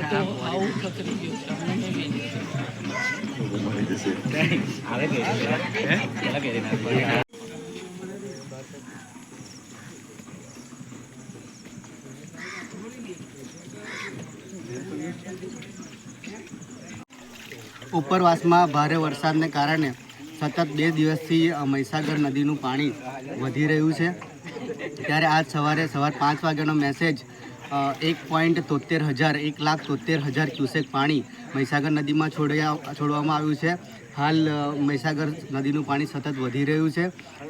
તો આવું ખતરી ગયું છે અમને બી ઉપરવાસમાં ભારે વરસાદને કારણે સતત 2 દિવસથી મહીસાગર નદીનું પાણી વધી રહ્યું છે। ત્યારે આજ સવારે 5 વાગ્યાનો મેસેજ 1,73,000 ક્યુસેક પાણી મહીસાગર નદીમાં છોડવામાં આવ્યું છે। હાલ મહીસાગર નદીનું પાણી સતત વધી રહ્યું છે।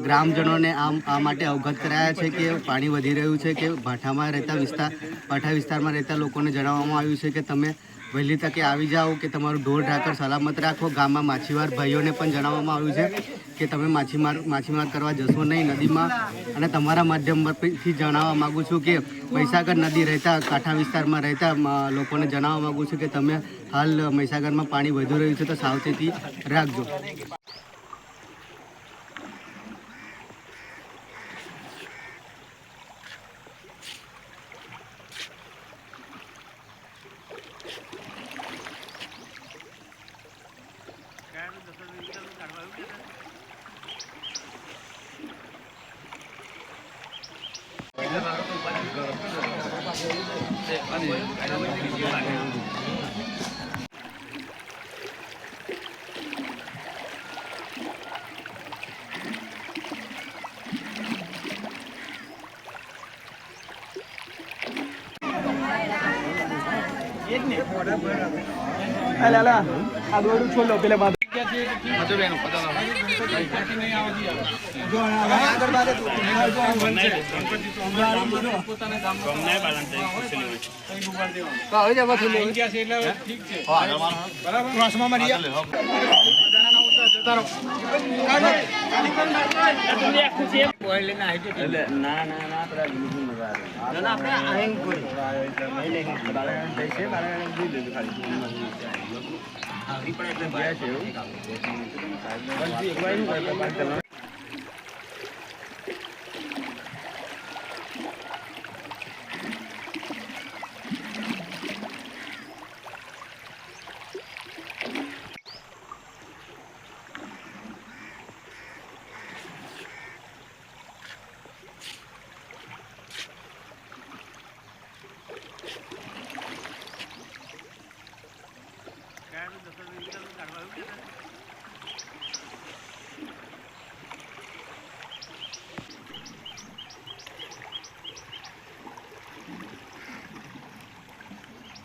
ગ્રામજનોને આ માટે અવગત કરાયા છે કે પાણી વધી રહ્યું છે કે ભાઠા વિસ્તારમાં રહેતા લોકોને જણાવવામાં આવ્યું છે કે તમે વહેલી તકે આવી જાઓ કે તમારું ઢોર ઢાકર સલામત રાખો। ગામમાં માછીમાર ભાઈઓને પણ જણાવવામાં આવ્યું છે કે તમે માછીમાર કરવા જશો નહીં નદીમાં। અને તમારા માધ્યમથી જણાવવા માગું છું કે મહીસાગર નદી રહેતા કાંઠા વિસ્તારમાં રહેતા લોકોને જણાવવા માગું છું કે તમે હાલ મહીસાગરમાં પાણી વધી રહ્યું છે તો સાવચેતી રાખજો। આ દોડું છોડ લો પેલા બાદ કાઢવા